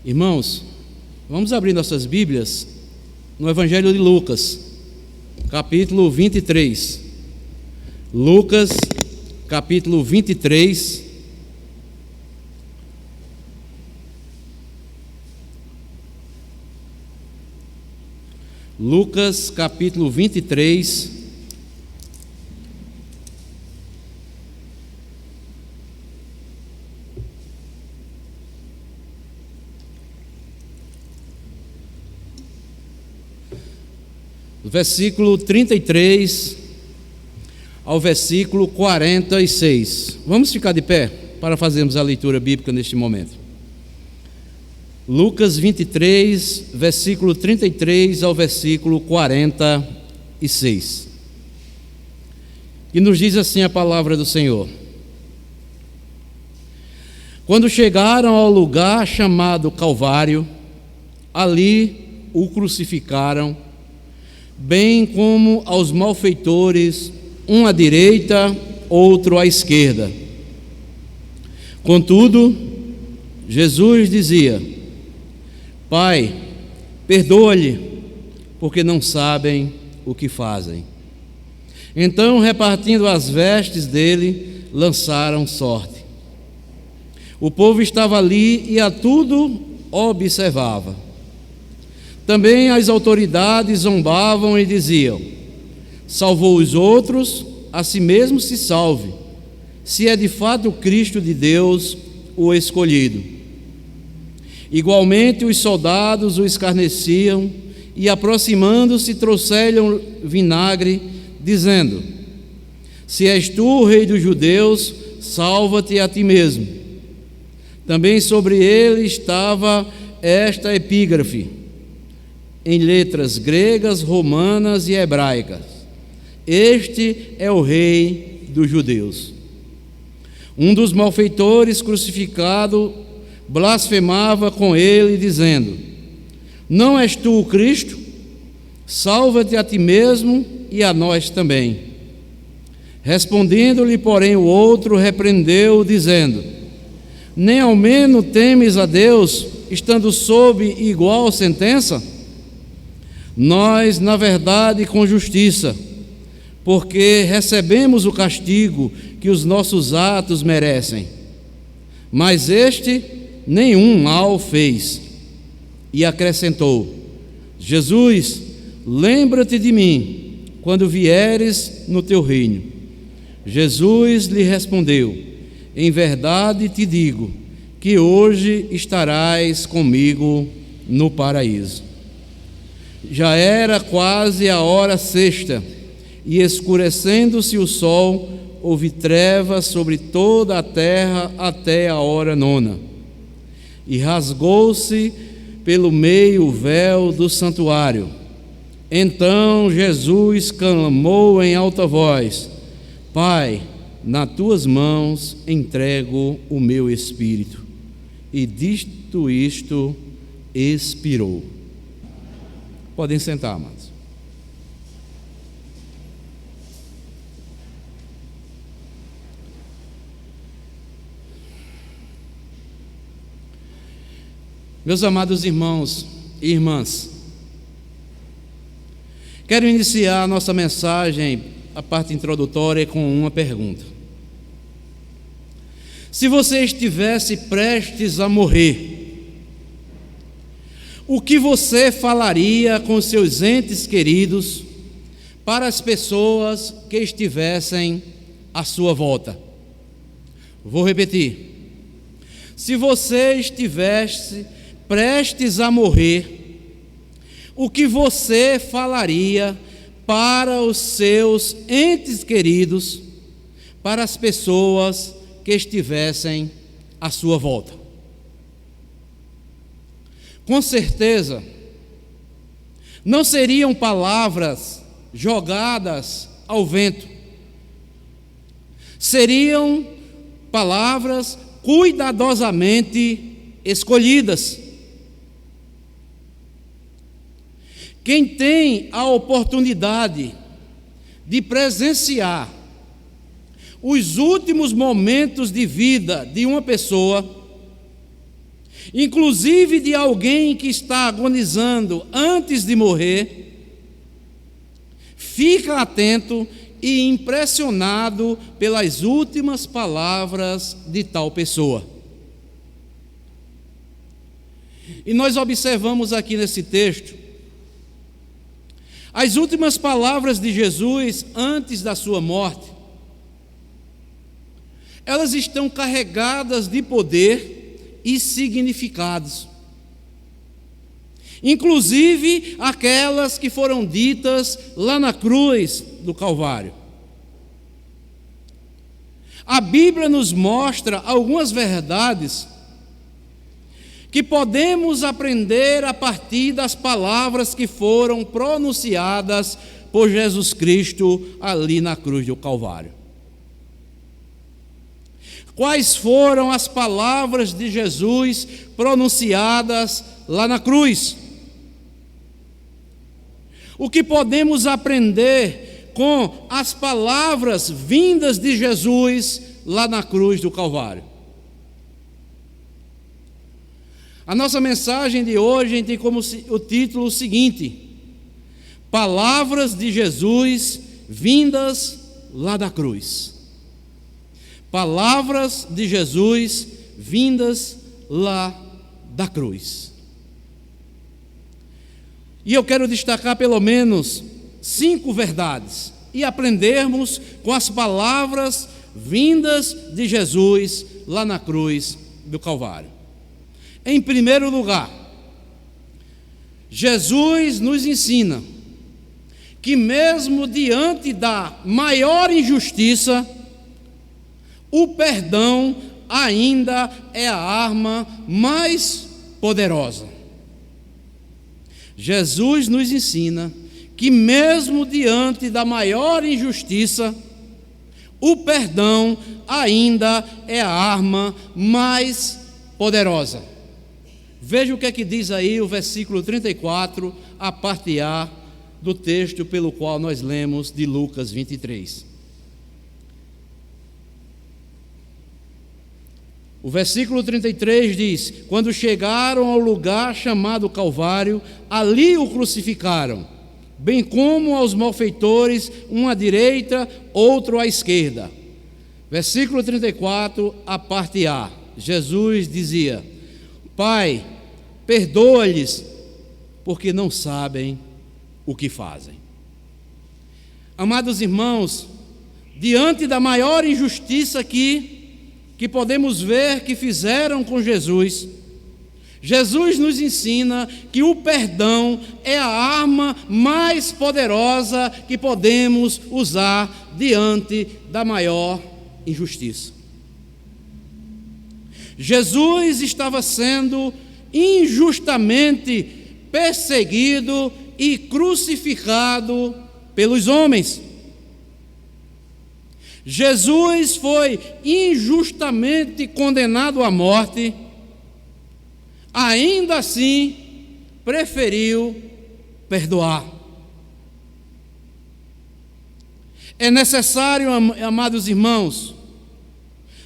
Irmãos, vamos abrir nossas Bíblias no Evangelho de Lucas, capítulo 23. Lucas, capítulo 23. Lucas, capítulo 23. Versículo 33 ao versículo 46. Vamos ficar de pé para fazermos a leitura bíblica neste momento. Lucas 23, versículo 33 ao versículo 46. E nos diz assim a palavra do Senhor: Quando chegaram ao lugar chamado Calvário, ali o crucificaram, bem como aos malfeitores, um à direita, outro à esquerda. Contudo, Jesus dizia: Pai, perdoa-lhe, porque não sabem o que fazem. Então, repartindo as vestes dele, lançaram sorte. O povo estava ali e a tudo observava. Também as autoridades zombavam e diziam: salvou os outros, a si mesmo se salve, se é de fato o Cristo de Deus, o escolhido. Igualmente os soldados o escarneciam e, aproximando-se, trouxeram vinagre, dizendo: se és tu o rei dos judeus, salva-te a ti mesmo. Também sobre ele estava esta epígrafe, em letras gregas, romanas e hebraicas: este é o rei dos judeus. Um dos malfeitores crucificado blasfemava com ele, dizendo: não és tu o Cristo? Salva-te a ti mesmo e a nós também. Respondendo-lhe, porém, o outro repreendeu, dizendo: nem ao menos temes a Deus, estando sob igual sentença? Nós, na verdade, com justiça, porque recebemos o castigo que os nossos atos merecem. Mas este nenhum mal fez. E acrescentou: Jesus, lembra-te de mim quando vieres no teu reino. Jesus lhe respondeu: em verdade te digo que hoje estarás comigo no paraíso. Já era quase a hora sexta, e escurecendo-se o sol, houve trevas sobre toda a terra até a hora nona. E rasgou-se pelo meio o véu do santuário. Então Jesus clamou em alta voz: Pai, nas tuas mãos entrego o meu espírito. E dito isto, expirou. Podem sentar, amados. Meus amados irmãos e irmãs, quero iniciar a nossa mensagem, a parte introdutória, com uma pergunta. Se você estivesse prestes a morrer, o que você falaria com seus entes queridos para as pessoas que estivessem à sua volta? Vou repetir. Se você estivesse prestes a morrer, o que você falaria para os seus entes queridos, para as pessoas que estivessem à sua volta? Com certeza, não seriam palavras jogadas ao vento, seriam palavras cuidadosamente escolhidas. Quem tem a oportunidade de presenciar os últimos momentos de vida de uma pessoa inclusive de alguém que está agonizando antes de morrer, fica atento e impressionado pelas últimas palavras de tal pessoa. E nós observamos aqui nesse texto as últimas palavras de Jesus antes da sua morte. Elas estão carregadas de poder e significados, inclusive aquelas que foram ditas lá na cruz do Calvário. A Bíblia nos mostra algumas verdades que podemos aprender a partir das palavras que foram pronunciadas por Jesus Cristo ali na cruz do Calvário. Quais foram as palavras de Jesus pronunciadas lá na cruz? O que podemos aprender com as palavras vindas de Jesus lá na cruz do Calvário? A nossa mensagem de hoje tem como o título o seguinte: Palavras de Jesus vindas lá da cruz. Palavras de Jesus vindas lá da cruz. E eu quero destacar pelo menos 5 verdades e aprendermos com as palavras vindas de Jesus lá na cruz do Calvário. Em primeiro lugar, Jesus nos ensina que mesmo diante da maior injustiça, o perdão ainda é a arma mais poderosa. Jesus nos ensina que mesmo diante da maior injustiça, o perdão ainda é a arma mais poderosa. Veja o que é que diz aí o versículo 34, a parte A do texto pelo qual nós lemos de Lucas 23. O versículo 33 diz: quando chegaram ao lugar chamado Calvário, ali o crucificaram, bem como aos malfeitores, um à direita, outro à esquerda. Versículo 34, a parte A. Jesus dizia: Pai, perdoa-lhes, porque não sabem o que fazem. Amados irmãos, diante da maior injustiça aqui, que podemos ver que fizeram com Jesus, Jesus nos ensina que o perdão é a arma mais poderosa que podemos usar diante da maior injustiça. Jesus estava sendo injustamente perseguido e crucificado pelos homens. Jesus foi injustamente condenado à morte, ainda assim preferiu perdoar. É necessário, amados irmãos,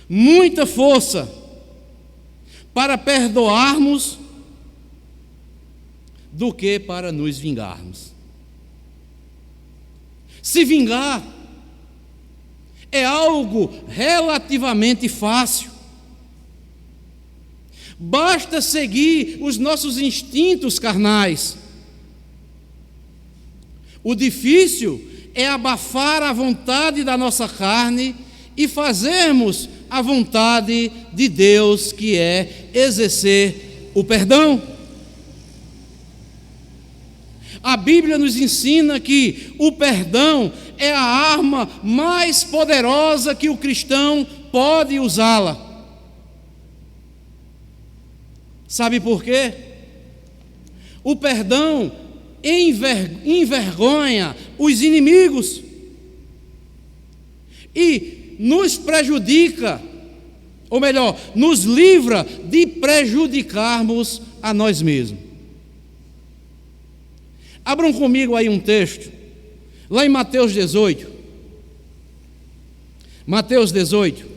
muita força para perdoarmos do que para nos vingarmos. Se vingar é algo relativamente fácil. Basta seguir os nossos instintos carnais. O difícil é abafar a vontade da nossa carne e fazermos a vontade de Deus, que é exercer o perdão. A Bíblia nos ensina que o perdão é a arma mais poderosa que o cristão pode usá-la. Sabe por quê? O perdão envergonha os inimigos e nos prejudica, ou melhor, nos livra de prejudicarmos a nós mesmos. Abram comigo aí um texto, lá em Mateus 18. Mateus 18.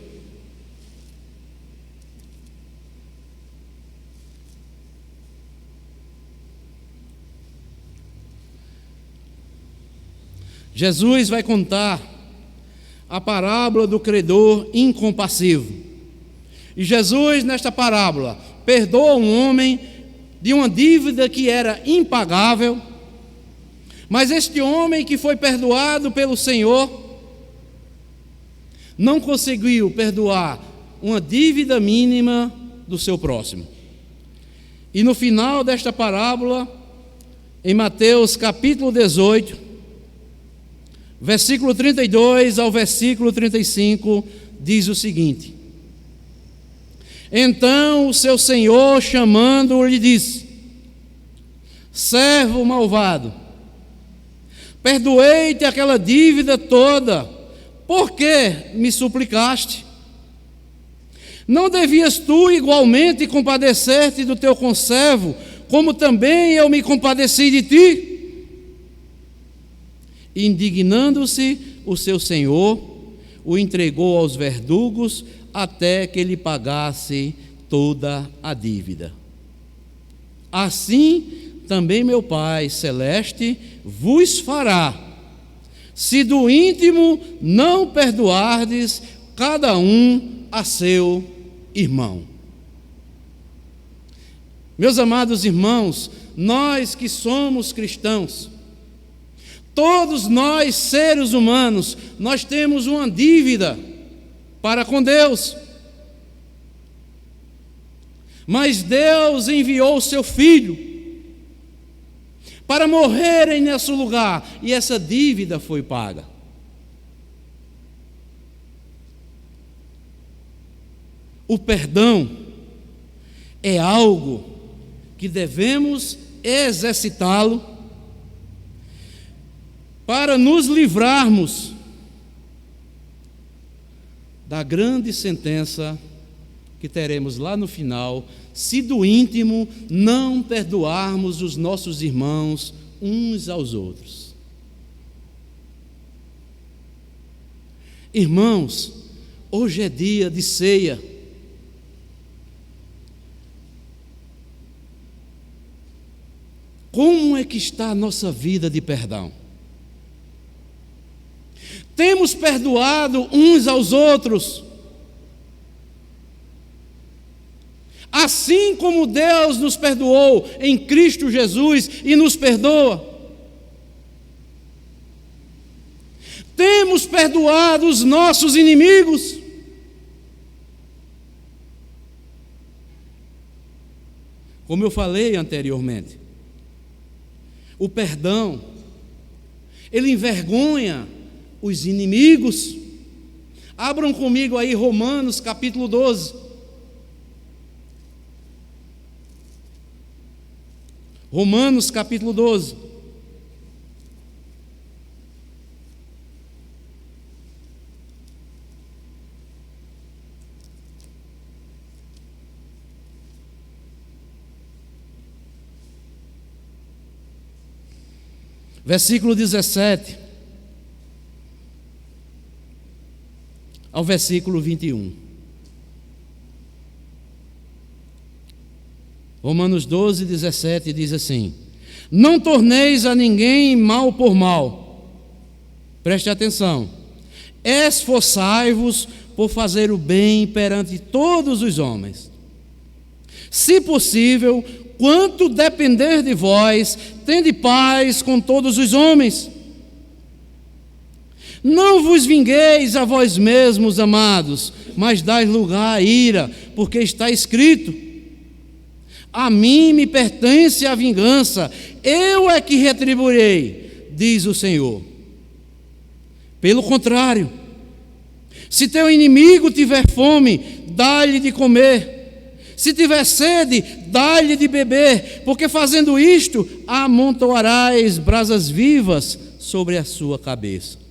Jesus vai contar a parábola do credor incompassivo. E Jesus, nesta parábola, perdoa um homem de uma dívida que era impagável, mas este homem que foi perdoado pelo Senhor não conseguiu perdoar uma dívida mínima do seu próximo. E no final desta parábola, em Mateus capítulo 18, versículo 32 ao versículo 35, diz o seguinte: Então o seu senhor, chamando-o, lhe disse: Servo malvado, perdoei-te aquela dívida toda, por que me suplicaste? Não devias tu igualmente compadecer-te do teu conservo, como também eu me compadeci de ti? Indignando-se, o seu senhor o entregou aos verdugos até que ele pagasse toda a dívida. Assim também meu Pai celeste vos fará, se do íntimo não perdoardes cada um a seu irmão. Meus amados irmãos, nós que somos cristãos, todos nós seres humanos, nós temos uma dívida para com Deus. Mas Deus enviou o seu Filho para morrer em nosso lugar, e essa dívida foi paga. O perdão é algo que devemos exercitá-lo para nos livrarmos da grande sentença que teremos lá no final, se do íntimo não perdoarmos os nossos irmãos uns aos outros. Irmãos, hoje é dia de ceia. Como é que está a nossa vida de perdão? Temos perdoado uns aos outros, assim como Deus nos perdoou em Cristo Jesus e nos perdoa. Temos perdoado os nossos inimigos. Como eu falei anteriormente, o perdão, ele envergonha os inimigos. Abram comigo aí Romanos capítulo 12. Romanos capítulo 12. Versículo 17 ao versículo 21. Romanos 12, 17 diz assim: Não torneis a ninguém mal por mal. Preste atenção. Esforçai-vos por fazer o bem perante todos os homens. Se possível, quanto depender de vós, tende paz com todos os homens. Não vos vingueis a vós mesmos, amados, mas dai lugar à ira, porque está escrito: A mim me pertence a vingança, eu é que retribuirei, diz o Senhor. Pelo contrário, se teu inimigo tiver fome, dá-lhe de comer. Se tiver sede, dá-lhe de beber, porque fazendo isto, amontoarás brasas vivas sobre a sua cabeça.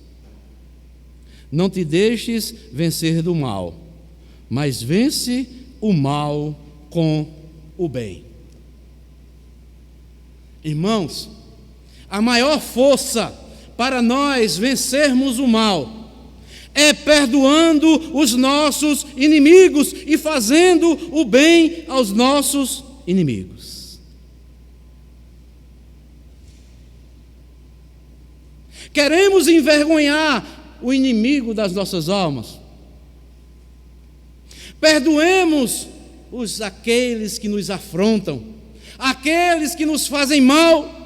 Não te deixes vencer do mal, mas vence o mal com o bem. Irmãos, a maior força para nós vencermos o mal é perdoando os nossos inimigos e fazendo o bem aos nossos inimigos. Queremos envergonhar o inimigo das nossas almas. Perdoemos aqueles que nos afrontam, aqueles que nos fazem mal.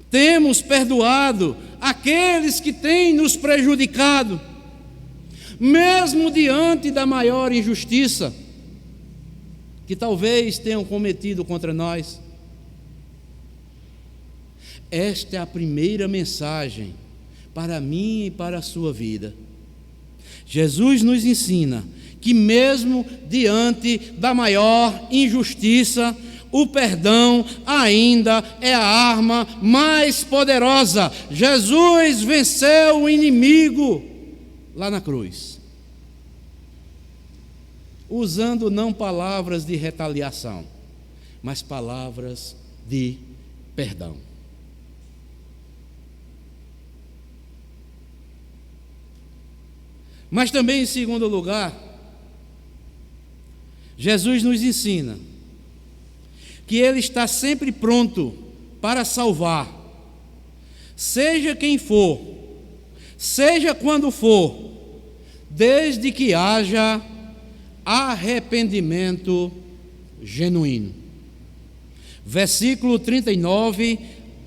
Temos perdoado aqueles que têm nos prejudicado, mesmo diante da maior injustiça que talvez tenham cometido contra nós. Esta é a primeira mensagem para mim e para a sua vida. Jesus nos ensina que mesmo diante da maior injustiça, o perdão ainda é a arma mais poderosa. Jesus venceu o inimigo lá na cruz, usando não palavras de retaliação, mas palavras de perdão. Mas também, em segundo lugar, Jesus nos ensina que Ele está sempre pronto para salvar, seja quem for, seja quando for, desde que haja arrependimento genuíno. Versículo 39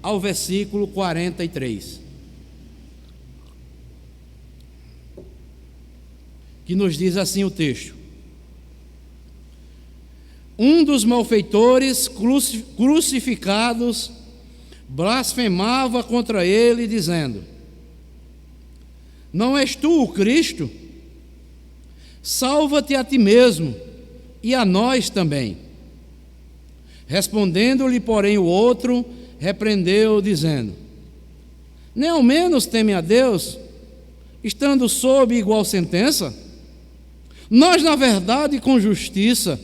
ao versículo 43. Que nos diz assim o texto: um dos malfeitores crucificados blasfemava contra ele, dizendo: não és tu o Cristo? Salva-te a ti mesmo e a nós também. Respondendo-lhe, porém, o outro repreendeu, dizendo: nem ao menos teme a Deus, estando sob igual sentença? Nós, na verdade, com justiça,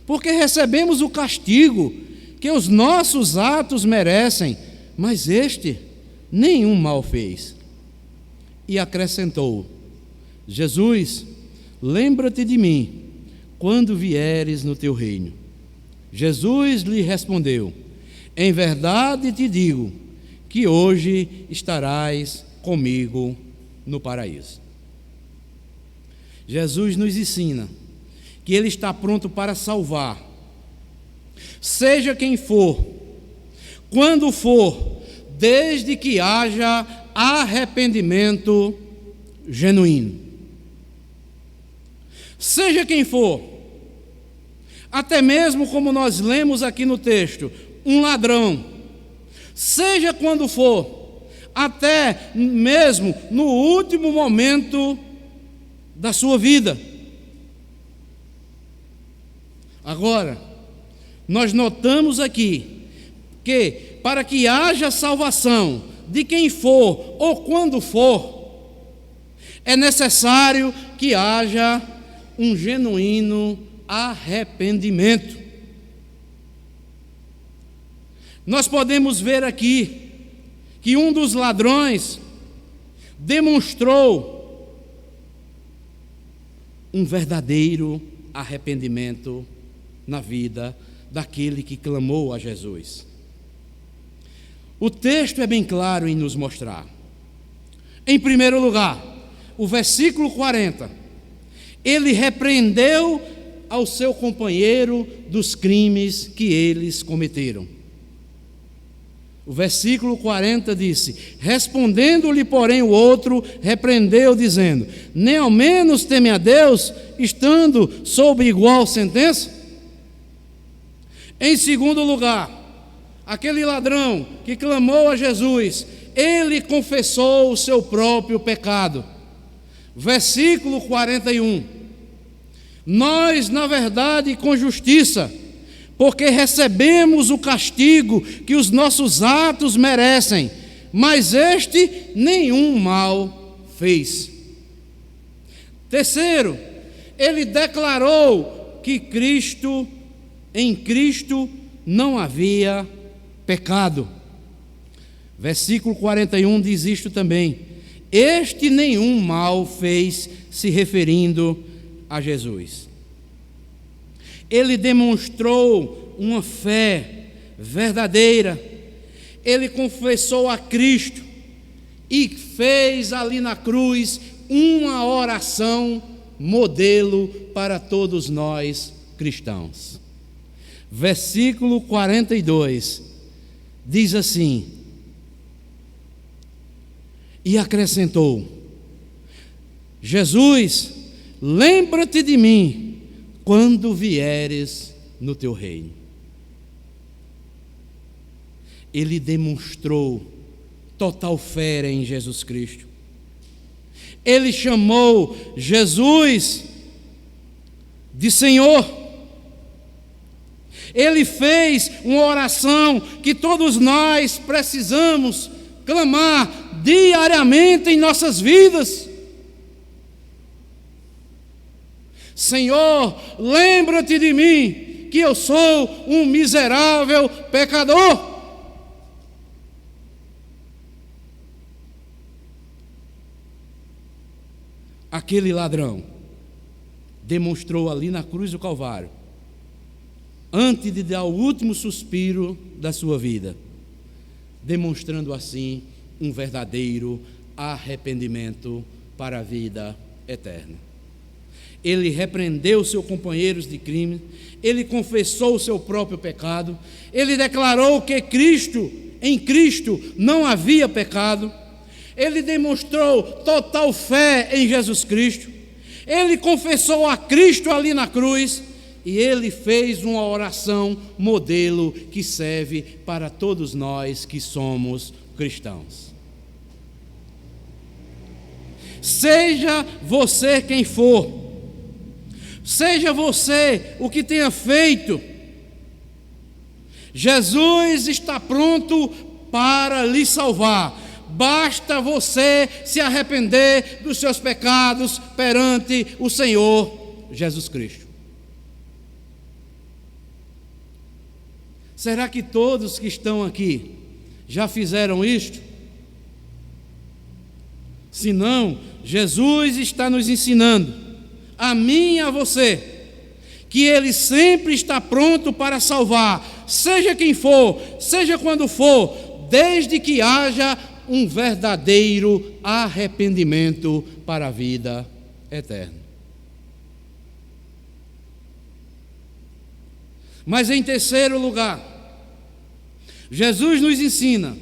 porque recebemos o castigo que os nossos atos merecem, mas este nenhum mal fez. E acrescentou: Jesus, lembra-te de mim quando vieres no teu reino. Jesus lhe respondeu: em verdade te digo que hoje estarás comigo no paraíso. Jesus nos ensina que Ele está pronto para salvar, seja quem for, quando for, desde que haja arrependimento genuíno. Seja quem for, até mesmo como nós lemos aqui no texto, um ladrão, seja quando for, até mesmo no último momento da sua vida. Agora, nós notamos aqui que para que haja salvação de quem for ou quando for, é necessário que haja um genuíno arrependimento. Nós podemos ver aqui que um dos ladrões demonstrou um verdadeiro arrependimento na vida daquele que clamou a Jesus. O texto é bem claro em nos mostrar. Em primeiro lugar, o versículo 40, ele repreendeu ao seu companheiro dos crimes que eles cometeram. O versículo 40 disse: respondendo-lhe, porém, o outro repreendeu, dizendo: nem ao menos teme a Deus, estando sob igual sentença? Em segundo lugar, aquele ladrão que clamou a Jesus, ele confessou o seu próprio pecado. Versículo 41: nós, na verdade, com justiça, porque recebemos o castigo que os nossos atos merecem, mas este nenhum mal fez. Terceiro, ele declarou que em Cristo não havia pecado. Versículo 41 diz isto também: este nenhum mal fez, se referindo a Jesus. ele demonstrou uma fé verdadeira, ele confessou a Cristo e fez ali na cruz uma oração modelo para todos nós cristãos. Versículo 42 diz assim: e acrescentou: Jesus, lembra-te de mim quando vieres no teu reino. Ele demonstrou total fé em Jesus Cristo. Ele chamou Jesus de Senhor. Ele fez uma oração que todos nós precisamos clamar diariamente em nossas vidas. Senhor, lembra-te de mim, que eu sou um miserável pecador. Aquele ladrão demonstrou ali na cruz do Calvário, antes de dar o último suspiro da sua vida, demonstrando assim um verdadeiro arrependimento para a vida eterna. Ele repreendeu seus companheiros de crime, ele confessou o seu próprio pecado, ele declarou que em Cristo não havia pecado, ele demonstrou total fé em Jesus Cristo, ele confessou a Cristo ali na cruz, e ele fez uma oração modelo que serve para todos nós que somos cristãos. Seja você quem for, seja você o que tenha feito, Jesus está pronto para lhe salvar. Basta você se arrepender dos seus pecados perante o Senhor Jesus Cristo. Será que todos que estão aqui já fizeram isto? Se não, Jesus está nos ensinando, a mim e a você, que Ele sempre está pronto para salvar, seja quem for, seja quando for, desde que haja um verdadeiro arrependimento para a vida eterna. Mas em terceiro lugar, Jesus nos ensina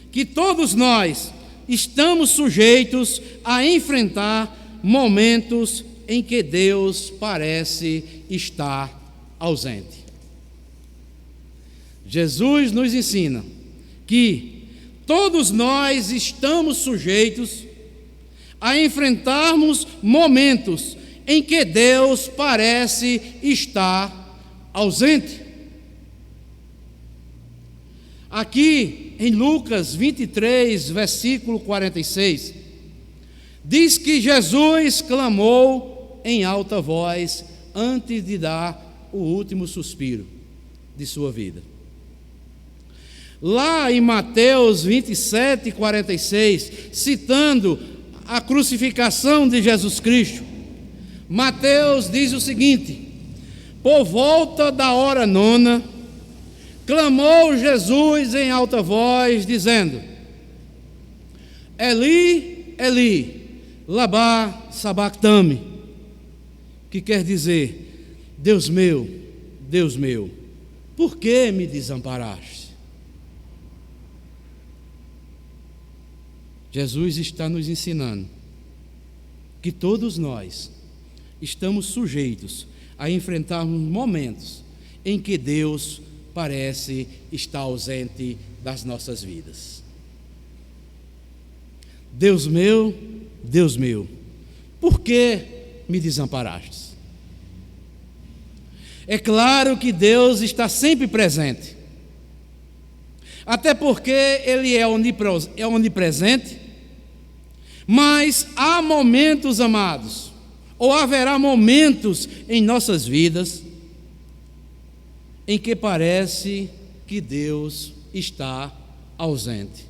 que todos nós estamos sujeitos a enfrentar momentos em que Deus parece estar ausente. Jesus nos ensina que todos nós estamos sujeitos a enfrentarmos momentos em que Deus parece estar ausente. Aqui em Lucas 23, versículo 46, diz que Jesus clamou em alta voz antes de dar o último suspiro de sua vida. Lá em Mateus 27, 46, citando a crucificação de Jesus Cristo, Mateus diz o seguinte: por volta da hora nona, clamou Jesus em alta voz, dizendo: Eli, Eli, lama sabactame, que quer dizer: Deus meu, por que me desamparaste? Jesus está nos ensinando que todos nós estamos sujeitos a enfrentarmos momentos em que Deus parece estar ausente das nossas vidas. Deus meu, por que me desamparaste? É claro que Deus está sempre presente, até porque Ele é onipresente, mas há momentos, amados, ou haverá momentos em nossas vidas em que parece que Deus está ausente.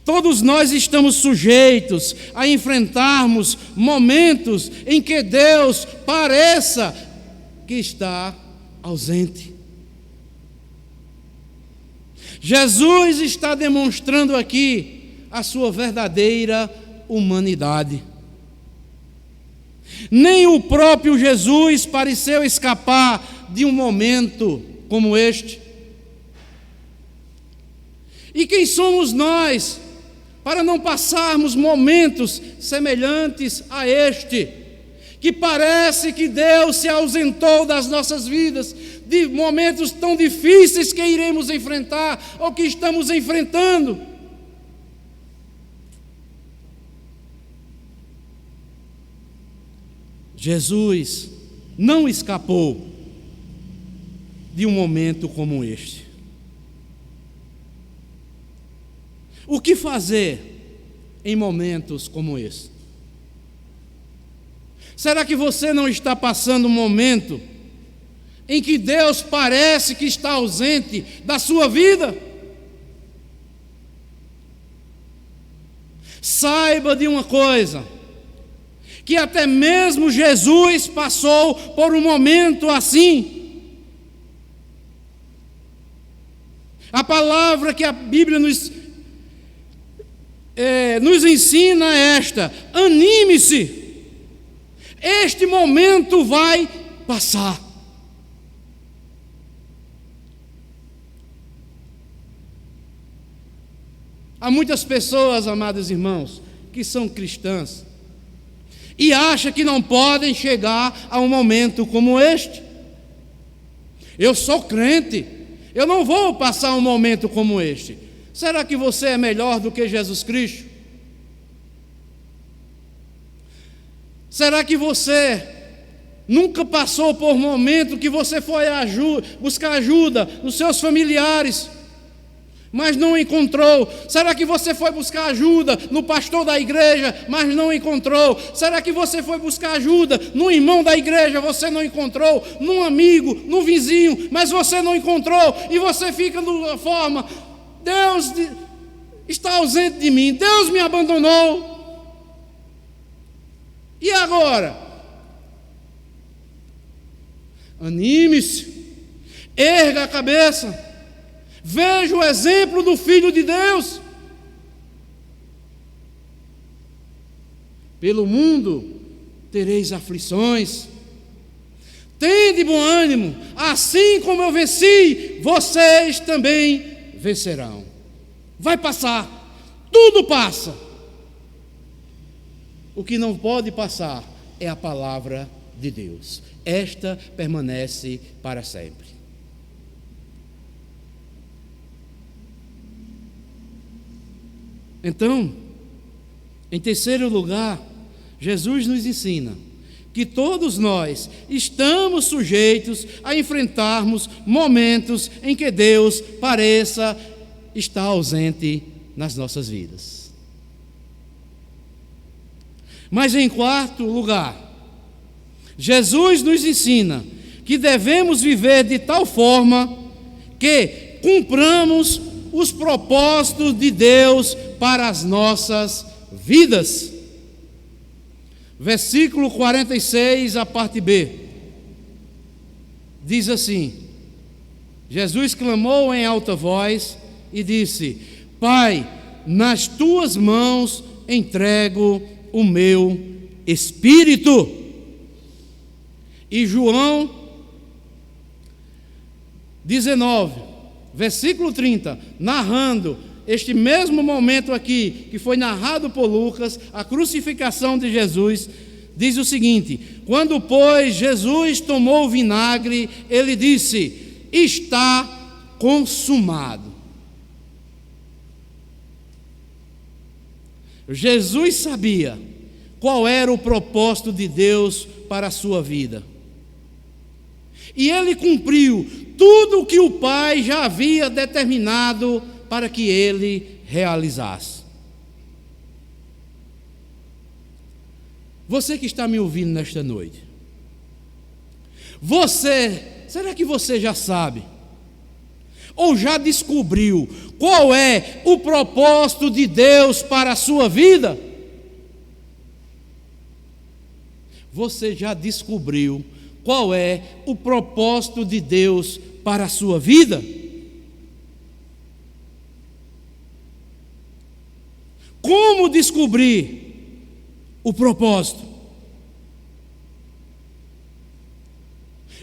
Todos nós estamos sujeitos a enfrentarmos momentos em que Deus pareça que está ausente. Jesus está demonstrando aqui a sua verdadeira humanidade. Nem o próprio Jesus pareceu escapar de um momento como este. E quem somos nós para não passarmos momentos semelhantes a este, que parece que Deus se ausentou das nossas vidas, de momentos tão difíceis que iremos enfrentar ou que estamos enfrentando? Jesus não escapou de um momento como este. O que fazer em momentos como esse? Será que você não está passando um momento em que Deus parece que está ausente da sua vida? Saiba de uma coisa, que até mesmo Jesus passou por um momento assim. A palavra que a Bíblia nos ensina é esta: anime-se, este momento vai passar. Há muitas pessoas, amados irmãos, que são cristãs e acham que não podem chegar a um momento como este. Eu sou crente, eu não vou passar um momento como este. Será que você é melhor do que Jesus Cristo? Será que você nunca passou por um momento que você foi buscar ajuda nos seus familiares, mas não encontrou? Será que você foi buscar ajuda no pastor da igreja, mas não encontrou? Será que você foi buscar ajuda no irmão da igreja, você não encontrou? Num amigo, num vizinho, mas você não encontrou? E você fica de uma forma: Deus está ausente de mim, Deus me abandonou. E agora? Anime-se, erga a cabeça, veja o exemplo do Filho de Deus. Pelo mundo tereis aflições, tende bom ânimo, assim como eu venci, vocês também vencerão. Vai passar, tudo passa. O que não pode passar é a palavra de Deus. Esta permanece para sempre. Então, em terceiro lugar, Jesus nos ensina que todos nós estamos sujeitos a enfrentarmos momentos em que Deus pareça estar ausente nas nossas vidas. Mas em quarto lugar, Jesus nos ensina que devemos viver de tal forma que cumpramos os propósitos de Deus para as nossas vidas. Versículo 46, a parte B, diz assim: Jesus clamou em alta voz e disse: Pai, nas tuas mãos entrego o meu espírito. E João 19, versículo 30, narrando este mesmo momento aqui, que foi narrado por Lucas, a crucificação de Jesus, diz o seguinte: quando, pois, Jesus tomou o vinagre, ele disse: está consumado. Jesus sabia qual era o propósito de Deus para a sua vida. E ele cumpriu tudo o que o Pai já havia determinado para que ele realizasse. Você que está me ouvindo nesta noite, será que você já sabe Ou já descobriu qual é o propósito de Deus para a sua vida? Você já descobriu qual é o propósito de Deus para a sua vida? Como descobrir o propósito?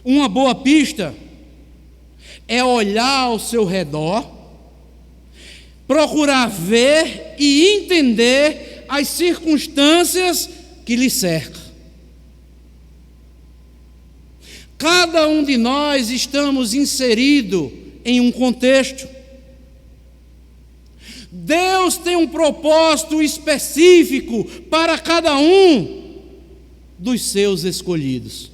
Uma boa pista é olhar ao seu redor, procurar ver e entender as circunstâncias que lhe cercam. Cada um de nós estamos inseridos em um contexto. Deus tem um propósito específico para cada um dos seus escolhidos.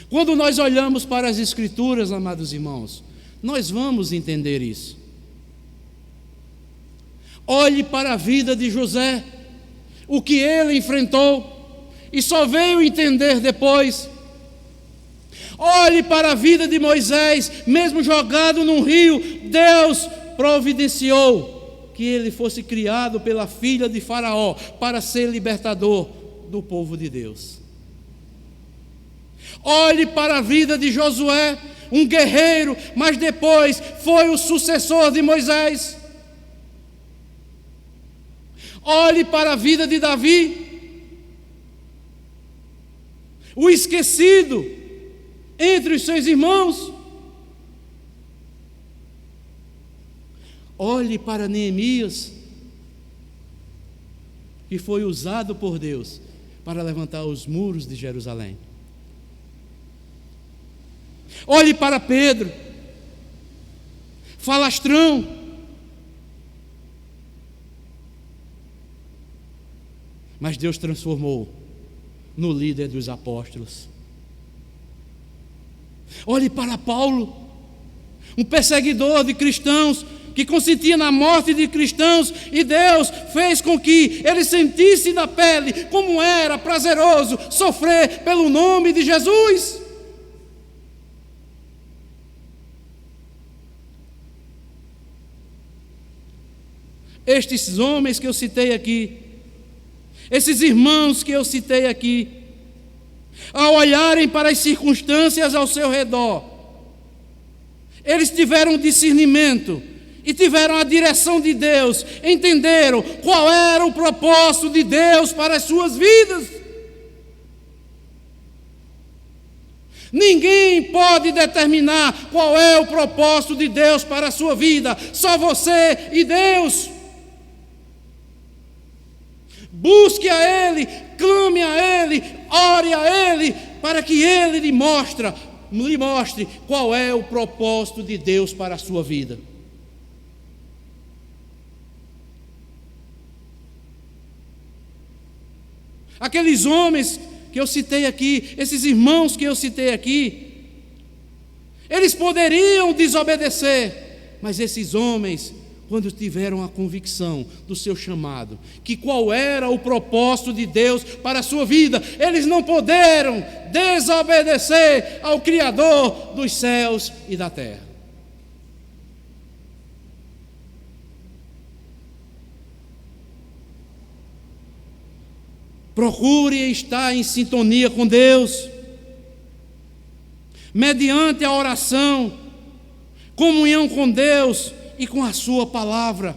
Quando nós olhamos para as Escrituras, amados irmãos, nós vamos entender isso. Olhe para a vida de José, o que ele enfrentou, e só veio entender depois. Olhe para a vida de Moisés, mesmo jogado num rio, Deus providenciou que ele fosse criado pela filha de Faraó para ser libertador do povo de Deus. Olhe para a vida de Josué, um guerreiro, mas depois foi o sucessor de Moisés. Olhe para a vida de Davi, o esquecido entre os seus irmãos. Olhe para Neemias, que foi usado por Deus para levantar os muros de Jerusalém. Olhe para Pedro, falastrão, mas Deus transformou no líder dos apóstolos. Olhe para Paulo, um perseguidor de cristãos, que consentia na morte de cristãos, e Deus fez com que ele sentisse na pele como era prazeroso sofrer pelo nome de Jesus. Estes homens que eu citei aqui, esses irmãos que eu citei aqui, ao olharem para as circunstâncias ao seu redor, eles tiveram discernimento e tiveram a direção de Deus, entenderam qual era o propósito de Deus para as suas vidas. Ninguém pode determinar qual é o propósito de Deus para a sua vida, só você e Deus. Busque a Ele, clame a Ele, ore a Ele, para que Ele lhe mostre qual é o propósito de Deus para a sua vida. Aqueles homens que eu citei aqui, esses irmãos que eu citei aqui, eles poderiam desobedecer, mas esses homens, quando tiveram a convicção do seu chamado, que qual era o propósito de Deus para a sua vida, eles não puderam desobedecer ao Criador dos céus e da terra. Procure estar em sintonia com Deus, mediante a oração, comunhão com Deus e com a sua palavra,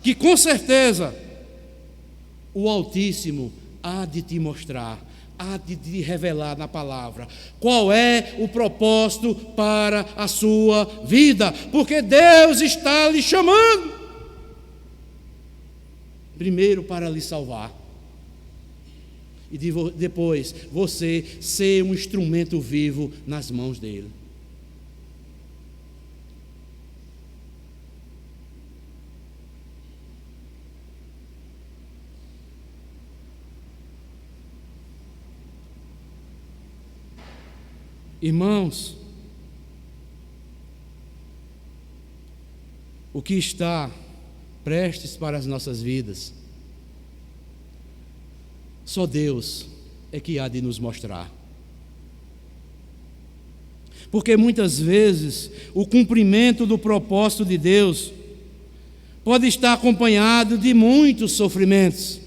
que com certeza o Altíssimo há de te mostrar, há de te revelar na palavra qual é o propósito para a sua vida, porque Deus está lhe chamando, primeiro para lhe salvar, e depois você ser um instrumento vivo nas mãos dele. Irmãos, o que está prestes para as nossas vidas, só Deus é que há de nos mostrar. Porque muitas vezes o cumprimento do propósito de Deus pode estar acompanhado de muitos sofrimentos.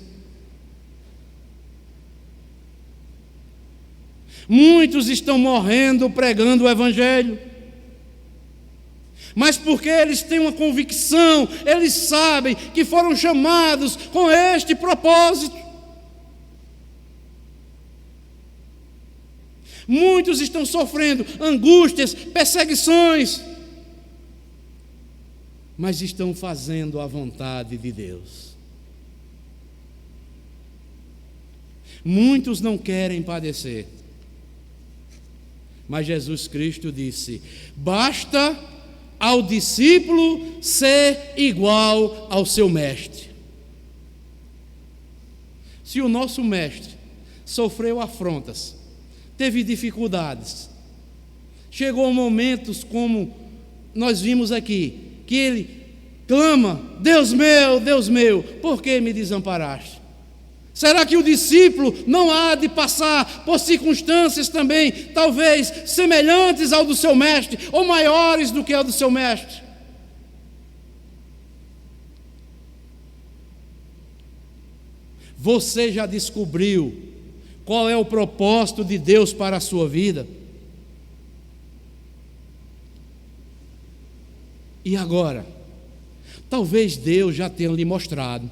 Muitos estão morrendo pregando o Evangelho, mas porque eles têm uma convicção, eles sabem que foram chamados com este propósito. Muitos estão sofrendo angústias, perseguições, mas estão fazendo a vontade de Deus. Muitos não querem padecer, mas Jesus Cristo disse: basta ao discípulo ser igual ao seu mestre. Se o nosso mestre sofreu afrontas, teve dificuldades, chegou momentos como nós vimos aqui, que ele clama: Deus meu, por que me desamparaste? Será que o discípulo não há de passar por circunstâncias também, talvez semelhantes ao do seu mestre, ou maiores do que ao do seu mestre? Você já descobriu qual é o propósito de Deus para a sua vida? E agora? Talvez Deus já tenha lhe mostrado.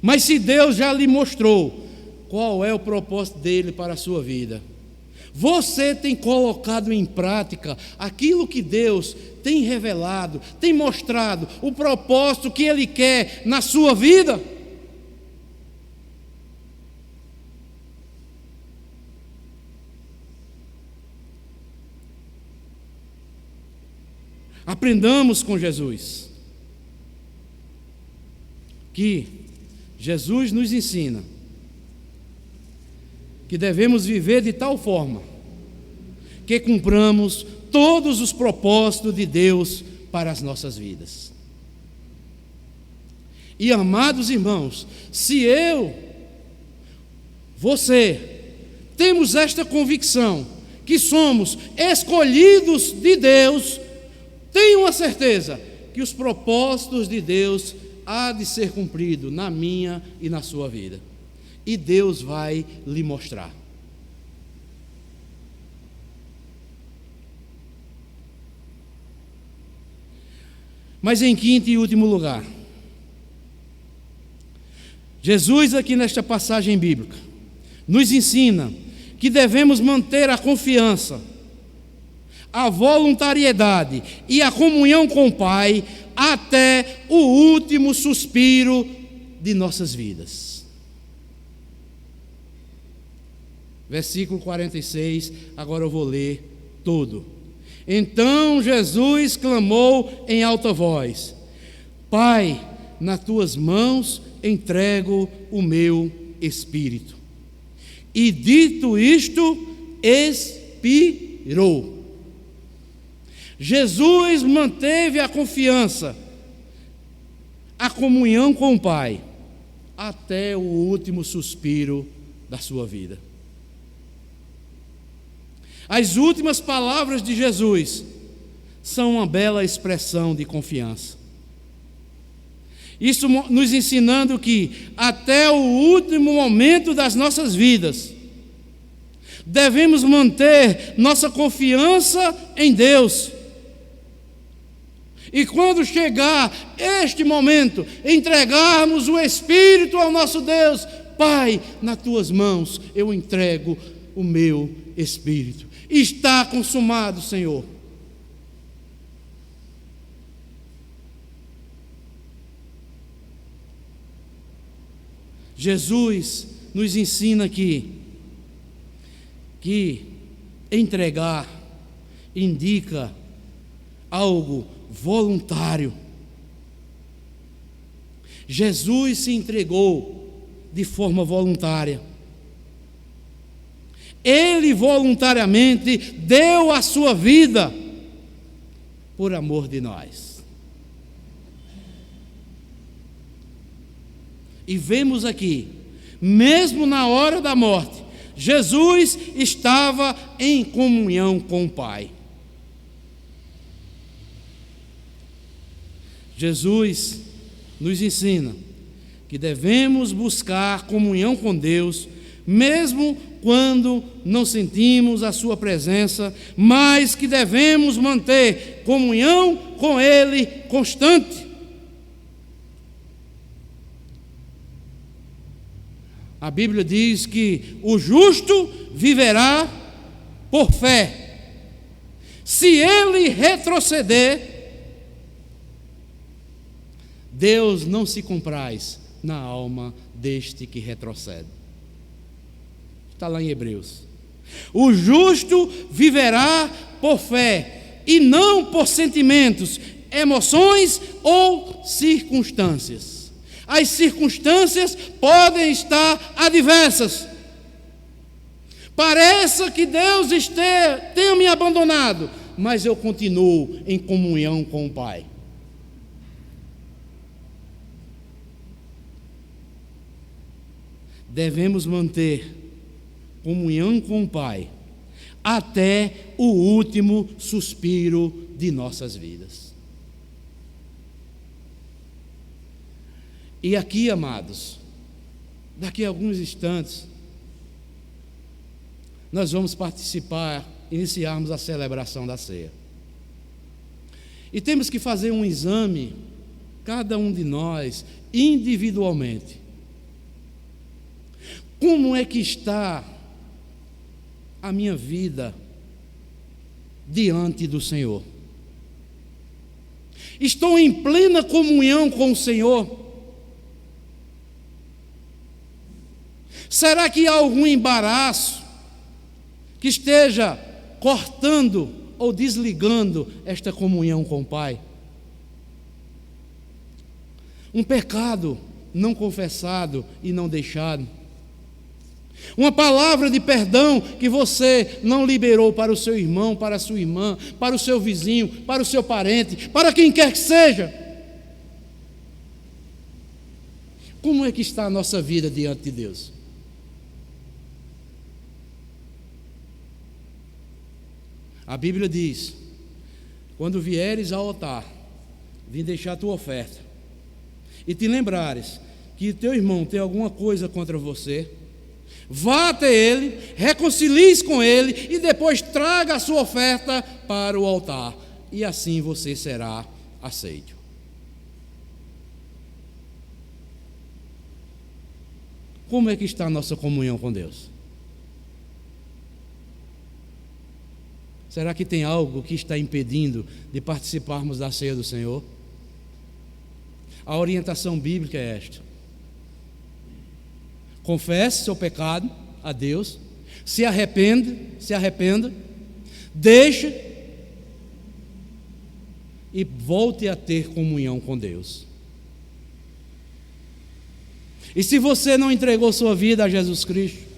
Mas se Deus já lhe mostrou qual é o propósito dele para a sua vida, você tem colocado em prática aquilo que Deus tem revelado, tem mostrado, o propósito que Ele quer na sua vida? Aprendamos com Jesus, que Jesus nos ensina que devemos viver de tal forma que cumpramos todos os propósitos de Deus para as nossas vidas. E, amados irmãos, se você, temos esta convicção que somos escolhidos de Deus, tenham a certeza que os propósitos de Deus há de ser cumprido na minha e na sua vida. E Deus vai lhe mostrar. Mas em quinto e último lugar, Jesus aqui nesta passagem bíblica nos ensina que devemos manter a confiança, a voluntariedade e a comunhão com o Pai até o último suspiro de nossas vidas. Versículo 46, agora eu vou ler todo. Então Jesus clamou em alta voz: Pai, nas tuas mãos entrego o meu espírito. E dito isto, expirou. Jesus manteve a confiança, a comunhão com o Pai, até o último suspiro da sua vida. As últimas palavras de Jesus são uma bela expressão de confiança. Isso nos ensinando que até o último momento das nossas vidas, devemos manter nossa confiança em Deus. E quando chegar este momento, entregarmos o Espírito ao nosso Deus: Pai, nas tuas mãos eu entrego o meu Espírito. Está consumado, Senhor. Jesus nos ensina aqui que entregar indica algo voluntário. Jesus se entregou de forma voluntária. Ele voluntariamente deu a sua vida por amor de nós. E vemos aqui, mesmo na hora da morte, Jesus estava em comunhão com o Pai. Jesus nos ensina que devemos buscar comunhão com Deus, mesmo quando não sentimos a sua presença, mas que devemos manter comunhão com Ele constante. A Bíblia diz que o justo viverá por fé. Se ele retroceder, Deus não se compraz na alma deste que retrocede. Está lá em Hebreus. O justo viverá por fé e não por sentimentos, emoções ou circunstâncias. As circunstâncias podem estar adversas. Parece que Deus tenha me abandonado, mas eu continuo em comunhão com o Pai. Devemos manter comunhão com o Pai até o último suspiro de nossas vidas. E aqui, amados, daqui a alguns instantes, nós vamos iniciarmos a celebração da ceia. E temos que fazer um exame, cada um de nós, individualmente. Como é que está a minha vida diante do Senhor? Estou em plena comunhão com o Senhor? Será que há algum embaraço que esteja cortando ou desligando esta comunhão com o Pai? Um pecado não confessado e não deixado. Uma palavra de perdão que você não liberou para o seu irmão, para a sua irmã, para o seu vizinho, para o seu parente, para quem quer que seja. Como é que está a nossa vida diante de Deus? A Bíblia diz: quando vieres ao altar, vim deixar a tua oferta, e te lembrares que teu irmão tem alguma coisa contra você, vá até ele, reconcilie-se com ele, e depois traga a sua oferta para o altar, e assim você será aceito. Como é que está a nossa comunhão com Deus? Será que tem algo que está impedindo de participarmos da ceia do Senhor? A orientação bíblica é esta: confesse seu pecado a Deus, se arrependa, deixe e volte a ter comunhão com Deus. E se você não entregou sua vida a Jesus Cristo,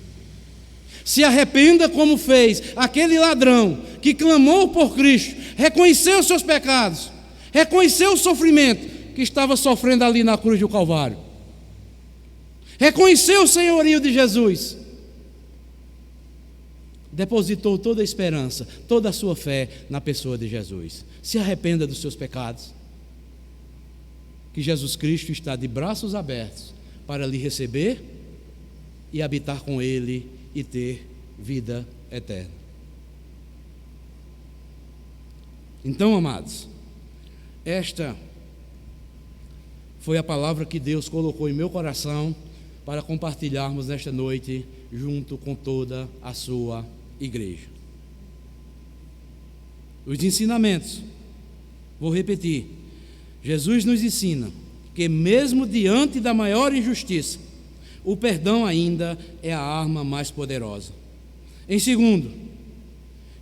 se arrependa como fez aquele ladrão que clamou por Cristo, reconheceu os seus pecados, reconheceu o sofrimento que estava sofrendo ali na cruz do Calvário, reconheceu o senhorio de Jesus, depositou toda a esperança, toda a sua fé na pessoa de Jesus. Se arrependa dos seus pecados, que Jesus Cristo está de braços abertos para lhe receber e habitar com Ele e ter vida eterna. Então, amados, esta foi a palavra que Deus colocou em meu coração para compartilharmos nesta noite junto com toda a sua igreja. Os ensinamentos, vou repetir: Jesus nos ensina que mesmo diante da maior injustiça, o perdão ainda é a arma mais poderosa. Em segundo,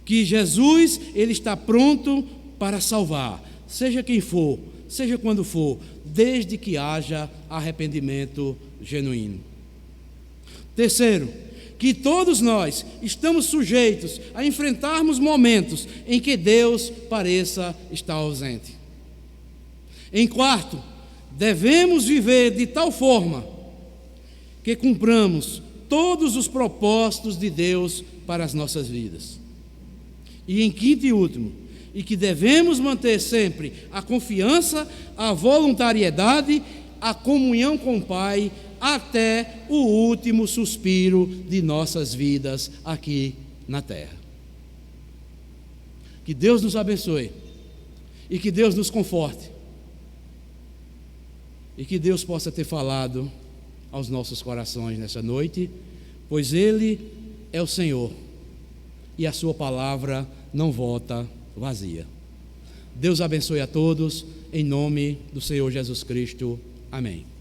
que Jesus, Ele está pronto para salvar, seja quem for, seja quando for, desde que haja arrependimento genuíno. Terceiro, que todos nós estamos sujeitos a enfrentarmos momentos em que Deus pareça estar ausente. Em quarto, devemos viver de tal forma que cumpramos todos os propósitos de Deus para as nossas vidas. E em quinto e último, e que devemos manter sempre a confiança, a voluntariedade, a comunhão com o Pai, até o último suspiro de nossas vidas aqui na terra. Que Deus nos abençoe, e que Deus nos conforte, e que Deus possa ter falado aos nossos corações nessa noite, pois Ele é o Senhor, e a sua palavra não volta vazia. Deus abençoe a todos, em nome do Senhor Jesus Cristo. Amém.